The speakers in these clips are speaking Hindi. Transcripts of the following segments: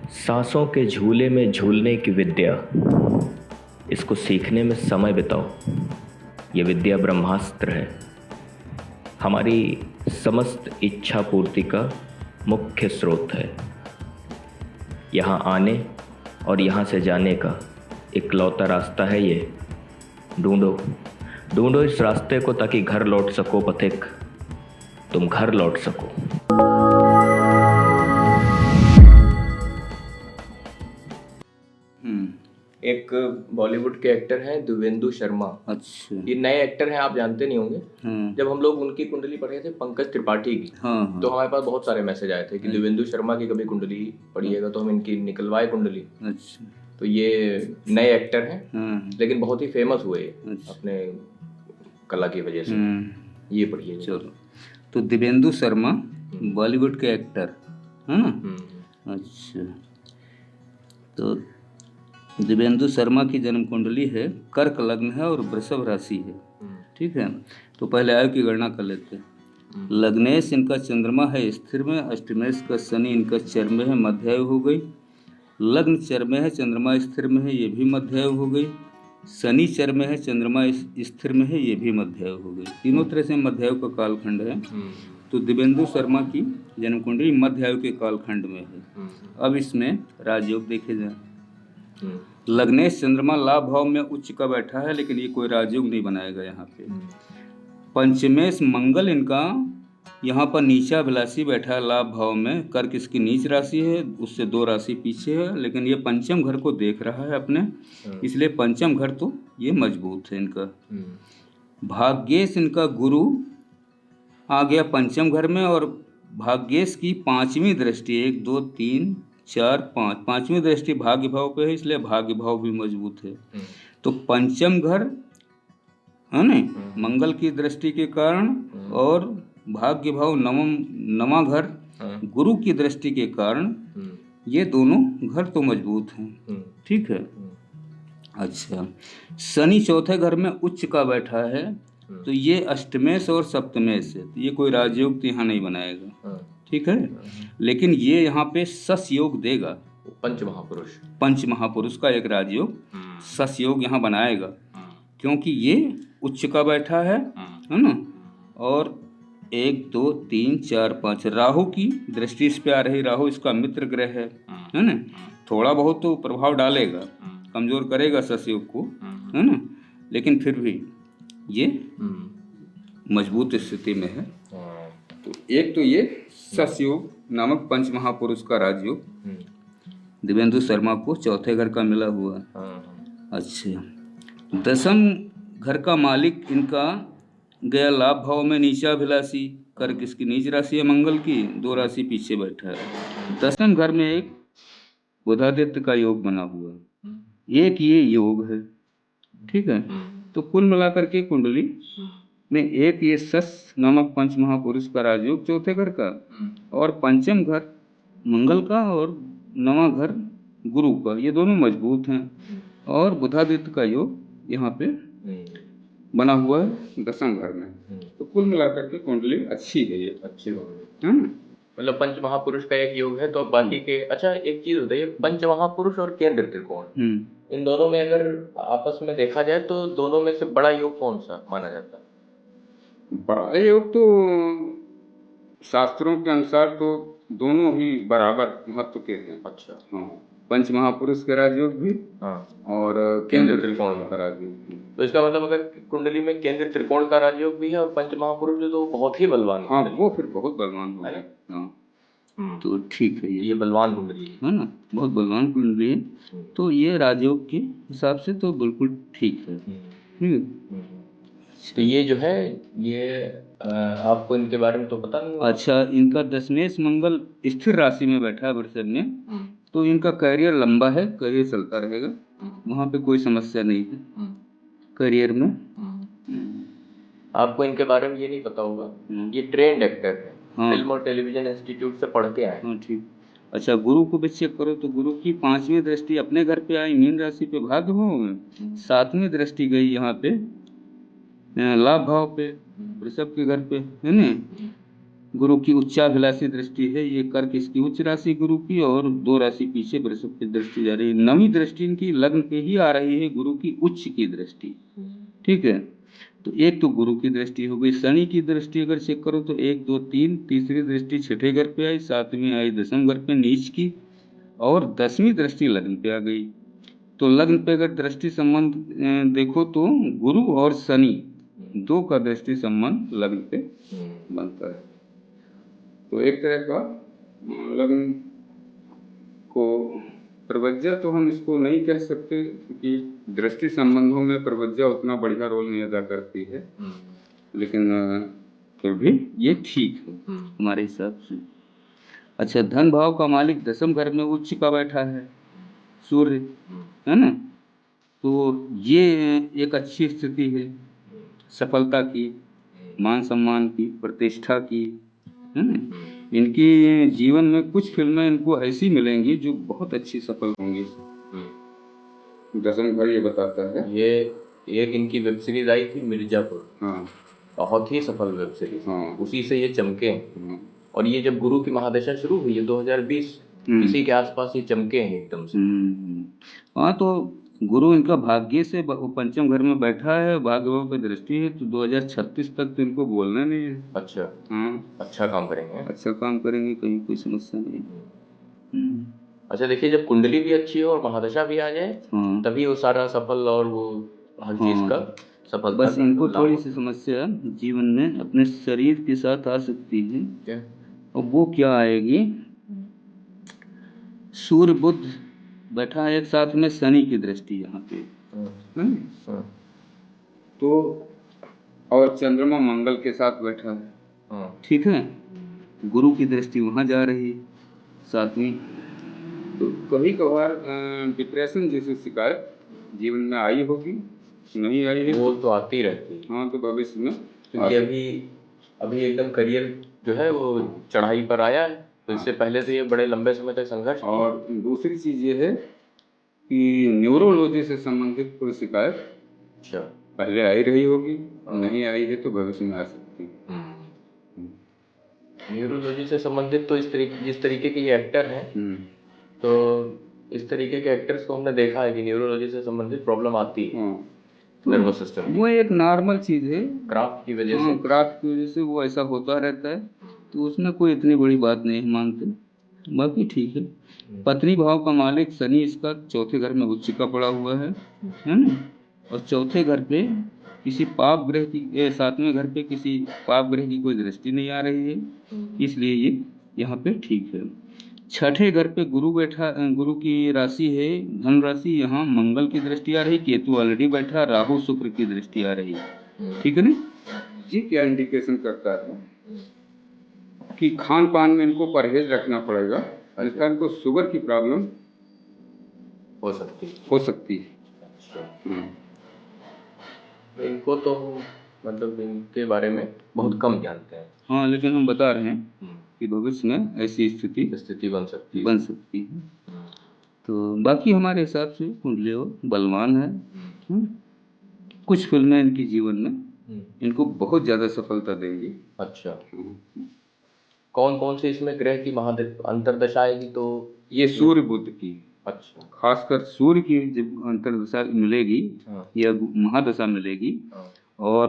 सांसों के झूले में झूलने की विद्या, इसको सीखने में समय बिताओ। ये विद्या ब्रह्मास्त्र है, हमारी समस्त इच्छा पूर्ति का मुख्य स्रोत है। यहाँ आने और यहाँ से जाने का इकलौता रास्ता है ये। ढूंढो ढूंढो इस रास्ते को, ताकि घर लौट सको पथिक, तुम घर लौट सको। एक बॉलीवुड के एक्टर हैं दिव्येंदु शर्मा। अच्छा। ये नए एक्टर हैं, आप जानते नहीं होंगे। जब हम लोग उनकी कुंडली पढ़े थे पंकज त्रिपाठी की, तो हमारे पास बहुत सारे मैसेज आए थे कि दिव्येंदु शर्मा की कभी कुंडली पढ़िएगा, तो हम इनकी निकलवाए कुंडली। अच्छा। तो ये नए एक्टर हैं, लेकिन बहुत ही फेमस हुए अपने कला की वजह से। ये पढ़िए। चलो, तो दिव्येंदु शर्मा बॉलीवुड के एक्टर है ना। अच्छा, तो दिव्येंदु शर्मा की जन्म कुंडली है, कर्क लग्न है और वृषभ राशि है। ठीक है, तो पहले आयु की गणना कर लेते हैं। लग्नेश इनका चंद्रमा है स्थिर में, अष्टमेश का शनि इनका चर में है, मध्यायु हो गई। लग्न चर में है, चंद्रमा स्थिर में है, ये भी मध्यायु हो गई। शनि चर में है, चंद्रमा स्थिर में है, ये भी मध्यायु हो गई। तीनों तरह से मध्यायु का कालखंड है। तो दिव्येंदु शर्मा की जन्म कुंडली मध्यायु के कालखंड में है। अब इसमें राजयोग देखे जाए। लग्नेश चंद्रमा लाभ भाव में उच्च का बैठा है, लेकिन ये कोई राजयोग नहीं बनाएगा यहाँ पे। पंचमेश मंगल इनका यहाँ पर नीचा अभिलाषी बैठा है लाभ भाव में। कर्क इसकी नीच राशि है, उससे 2 राशि पीछे है, लेकिन ये पंचम घर को देख रहा है अपने, इसलिए पंचम घर तो ये मजबूत है इनका। भाग्येश इनका गुरु आ गया पंचम घर में, और भाग्येश की 5वीं दृष्टि 1 2 3 4 5 5वीं दृष्टि भाग्य भाव पे है, इसलिए भाग्य भाव भी मजबूत है। तो पंचम घर है ना मंगल की दृष्टि के कारण, और भाग्य भाव नवा घर गुरु की दृष्टि के कारण, ये दोनों घर तो मजबूत हैं। ठीक है। अच्छा, शनि चौथे घर में उच्च का बैठा है, तो ये अष्टमेश और सप्तमेश है, तो ये कोई राजयोग तो यहाँ नहीं बनाएगा। ठीक है, लेकिन ये यहाँ पे सस योग देगा। पंच महापुरुष का एक राजयोग सस योग यहाँ बनाएगा, क्योंकि ये उच्च का बैठा है ना। और 1 2 3 4 5 राहु की दृष्टि इस पे आ रही। राहु इसका मित्र ग्रह है ना। थोड़ा बहुत तो प्रभाव डालेगा, कमजोर करेगा सस योग को, है ना, लेकिन फिर भी ये मजबूत स्थिति में है। तो एक तो ये सस योग नामक पंच महापुरुष का राजयोग दिव्येंदु शर्मा को चौथे घर का मिला हुआ। अच्छा, दसम घर का मालिक इनका गया लाभ भाव में नीचा अभिलाषी। कर्क इसकी नीच राशि है मंगल की, 2 राशि पीछे बैठा है। दसम घर में एक बुधादित्य का योग बना हुआ, एक ये योग है। ठीक है, तो कुल मिलाकर के कुंडली में एक ये सस नामक पंच महापुरुष का राजयोग चौथे घर का, और पंचम घर मंगल का, और नवा घर गुरु का, ये दोनों मजबूत हैं। और बुधादित्य का योग यहाँ पे बना हुआ है दसम घर में। तो कुल मिलाकर के कुंडली अच्छी है, ये अच्छी है। मतलब पंच महापुरुष का एक योग है, तो बाकी के। अच्छा, एक चीज होता है, पंच महापुरुष और केंद्र त्रिकोण, इन दोनों में अगर आपस में देखा जाए तो दोनों में से बड़ा योग कौन सा माना जाता है? बड़ा योग तो शास्त्रों के अनुसार तो दोनों ही बराबर महत्व के हैं। अच्छा। हाँ, पंच महापुरुष का राजयोग भी, और केंद्र त्रिकोण का राजयोग। तो इसका मतलब अगर कुंडली में केंद्र त्रिकोण का राजयोग भी है और पंच महापुरुष भी, तो बहुत ही बलवान। हाँ, वो फिर बहुत बलवान हो गए। हाँ, तो ठीक है, ये बलवान कुंडली है ना, बहुत बलवान कुंडली है। तो ये राजयोग के हिसाब से तो बिल्कुल ठीक है। तो ये जो है, ये आपको इनके बारे में तो पता नहीं। अच्छा, इनका दशमेश मंगल स्थिर राशि में बैठा है वृषभ में, तो इनका करियर लंबा है, करियर चलता रहेगा, वहाँ पे कोई समस्या नहीं है करियर में। आपको इनके बारे में ये नहीं पता होगा, ये ट्रेंड एक्टर है, फिल्म और टेलीविजन इंस्टीट्यूट से पढ़ के आए। हाँ, ठीक। अच्छा, गुरु को भी चेक करो, तो गुरु की 5वीं दृष्टि अपने घर पे आई, मीन राशि पे भाग्य भाव में। 7वीं दृष्टि गई यहाँ पे लाभ भाव पे, वृषभ के घर पे, है ना। गुरु की उच्चाभिलाषी दृष्टि है, ये कर्क इसकी उच्च राशि गुरु की, और 2 राशि पीछे वृषभ की दृष्टि जा रही है। 9वीं दृष्टि इनकी लग्न पे ही आ रही है, गुरु की उच्च की दृष्टि। ठीक है, तो एक तो गुरु की दृष्टि हो गई। शनि की दृष्टि अगर चेक करो तो 1 2 3, तीसरी दृष्टि छठे घर पे आई, 7वीं आई दशम घर पे नीच की, और 10वीं दृष्टि लग्न पे आ गई। तो लग्न पे अगर दृष्टि संबंध देखो तो गुरु और शनि 2 का दृष्टि संबंध लग्न पे बनता है। तो एक तरह का लग्न को प्रवज्या तो हम इसको नहीं कह सकते, क्योंकि दृष्टि संबंधों में प्रवज्या उतना बढ़िया रोल नहीं अदा करती है, लेकिन फिर भी ये ठीक है हमारे हिसाब से। अच्छा, धन भाव का मालिक दशम घर में उच्च का बैठा है सूर्य, है ना, तो ये एक अच्छी स्थिति है सफलता की, मान सम्मान की, प्रतिष्ठा की, है ना। इनकी जीवन में कुछ फिल्में इनको ऐसी मिलेंगी जो बहुत अच्छी सफल होंगी। दसम घर ये बताता है। ये एक इनकी वेब सीरीज आई थी मिर्जापुर, हाँ, बहुत ही सफल वेब सीरीज, हाँ, उसी से ये चमके हैं। हाँ, और ये जब गुरु की महादशा शुरू हुई है 2020, इसी के आसपास ये चमके हैं एकदम से। हाँ, तो गुरु इनका भाग्य से पंचम घर में बैठा है, भाग्य भाव पे दृष्टि है, तो 2036 तक तो इनको बोलना नहीं है। अच्छा, हाँ, अच्छा काम करेंगे। अच्छा काम करेंगे, कहीं कोई समस्या नहीं। अच्छा, देखिए जब कुंडली भी अच्छी हो और महादशा भी आ जाए, हाँ, तभी वो सारा सफल और वो हर चीज हाँ, का सफलता बस का इनको लाभ थोड़ी होता सी समस्या जीवन में अपने शरीर के साथ आ सकती है, है। और वो क्या आएगी, सूर्य बुध बैठा है एक साथ में, शनि की दृष्टि यहाँ पे, है? तो और चंद्रमा मंगल के साथ बैठा है, ठीक है, गुरु की दृष्टि वहां जा रही है 7वीं। तो कभी कभार डिप्रेशन जैसी शिकायत जीवन में आई होगी, नहीं आई है वो तो आती रहती है। हाँ, तो भविष्य में क्योंकि अभी एकदम करियर जो है वो चढ़ाई पर आया है, तो इससे पहले तो ये बड़े लंबे समय तक संघर्ष। और दूसरी चीज ये है कि न्यूरोलॉजी से संबंधित कोई शिकायत अच्छा, पहले आई रही होगी, नहीं आई है तो भविष्य में आ सकती है। न्यूरोलॉजी से संबंधित तो जिस तरीके के ये एक्टर हैं, तो इस तरीके के एक्टर्स को हमने देखा है कि न्यूरोलॉजी से संबंधित प्रॉब्लम आती है नर्वस सिस्टम। वो एक नॉर्मल चीज है, क्राफ्ट की वजह से, क्राफ्ट की वजह से वो ऐसा होता रहता है, तो उसमें कोई इतनी बड़ी बात नहीं मानते, बाकी ठीक है। पत्नी भाव का मालिक शनि इसका चौथे घर में उच्च का पड़ा हुआ है ना, और चौथे घर पे किसी पाप ग्रह की 7वें घर पे किसी पाप ग्रह की कोई दृष्टि नहीं आ रही है, इसलिए ये यहाँ पे ठीक है। छठे घर पे गुरु बैठा, गुरु की राशि है धन राशि, यहाँ मंगल की दृष्टि आ रही, केतु ऑलरेडी बैठा, राहु शुक्र की दृष्टि आ रही, ठीक है ना। ये क्या इंडिकेशन करता है कि खान पान में इनको परहेज रखना पड़ेगा, जिसका इनको शुगर की प्रॉब्लम हो सकती है। इनको तो मतलब इनके बारे में बहुत कम जानते हैं। हाँ, लेकिन हम बता रहे हैं कि भविष्य में ऐसी स्थिति बन सकती है। तो बाकी हमारे हिसाब से कुंडली बलवान है। कुछ फिल्में इनकी जीवन में इनको बहुत ज़्यादा सफलता देंगी। अच्छा, कौन कौन से इसमें ग्रह की अंतरदशा आएगी? तो ये सूर्य बुध की, अच्छा, खासकर सूर्य की जब अंतरदशा मिलेगी या महादशा मिलेगी, और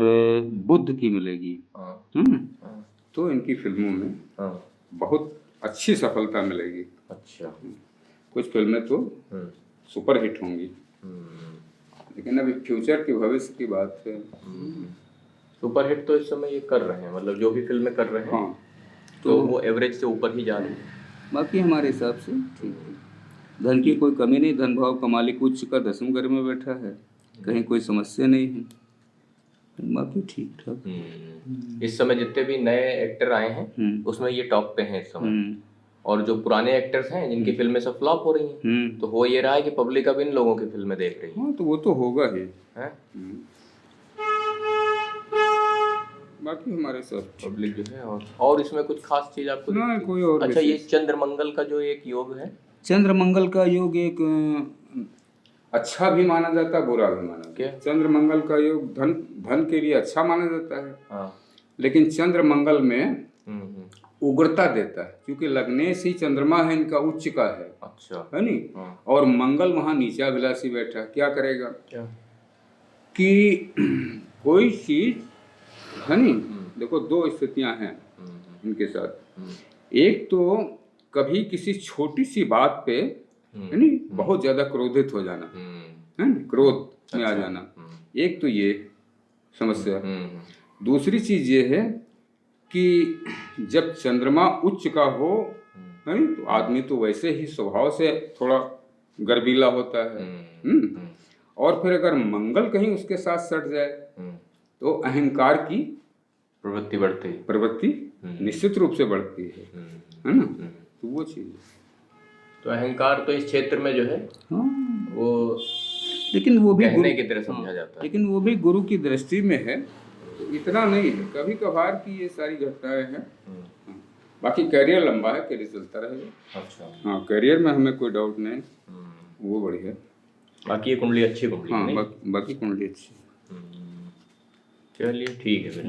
बुध की मिलेगी, तो इनकी फिल्मों में बहुत अच्छी सफलता मिलेगी। अच्छा, कुछ फिल्में तो सुपर हिट होंगी, लेकिन अभी फ्यूचर की भविष्य की बात है। सुपर हिट तो इस समय ये कर रहे हैं, मतलब जो भी फिल्में कर रहे हैं, हाँ, तो वो एवरेज से ऊपर ही जा रही है। बाकी हमारे हिसाब से ठीक है, धन की कोई कमी नहीं, धन भाव का मालिक उच्च का दसम घर में बैठा है, कहीं कोई समस्या नहीं है, बाकी ठीक ठाक। इस समय जितने भी नए एक्टर आए हैं उसमें ये टॉप पे हैं इस समय, और जो पुराने एक्टर्स हैं जिनकी फिल्में सब फ्लॉप हो रही हैं, तो हो ये रहा है कि पब्लिक अब इन लोगों की फिल्में देख रही है। हाँ, तो वो तो होगा ही है। बाकी हमारे सब पब्लिक जो है, और इसमें कुछ खास चीज आपको नहीं कोई और। अच्छा, ये चंद्र मंगल का जो एक योग है, चंद्र मंगल का योग एक अच्छा भी माना जाता है, बुरा भी माना जाता है। चंद्र मंगल का योग धन के लिए अच्छा माना जाता है, लेकिन चंद्र मंगल में उग्रता देता है, क्योंकि लग्नेश ही चंद्रमा है इनका उच्च का है अच्छा। है नहीं। हाँ। और मंगल वहाँ नीचाभिलाषी बैठा, क्या करेगा क्या? कि कोई चीज है नहीं। देखो दो स्थितियां हैं इनके साथ। एक तो कभी किसी छोटी सी बात पे है नहीं बहुत ज्यादा क्रोधित हो जाना, है नहीं, क्रोध में आ जाना, एक तो ये समस्या। दूसरी चीज ये है कि जब चंद्रमा उच्च का हो है नहीं, तो आदमी तो वैसे ही स्वभाव से थोड़ा गर्वीला होता है। और फिर अगर मंगल कहीं उसके साथ सट जाए तो अहंकार की प्रवृत्ति निश्चित रूप से बढ़ती है ना। तो वो चीज तो अहंकार तो इस क्षेत्र में जो है हाँ, वो लेकिन वो भी कहने की तरह समझा जाता है। लेकिन वो भी गुरु की दृष्टि में है, तो इतना नहीं है। कभी कभार की ये सारी घटनाएं हैं। बाकी करियर लंबा है, करियर चलता रहेगा। अच्छा। हाँ, करियर में हमें कोई डाउट नहीं, वो बढ़िया। बाकी ये कुंडली अच्छी कुंडली है हाँ, नहीं? बाकी कुंडली अच्छी। चलिए ठीक है फिर।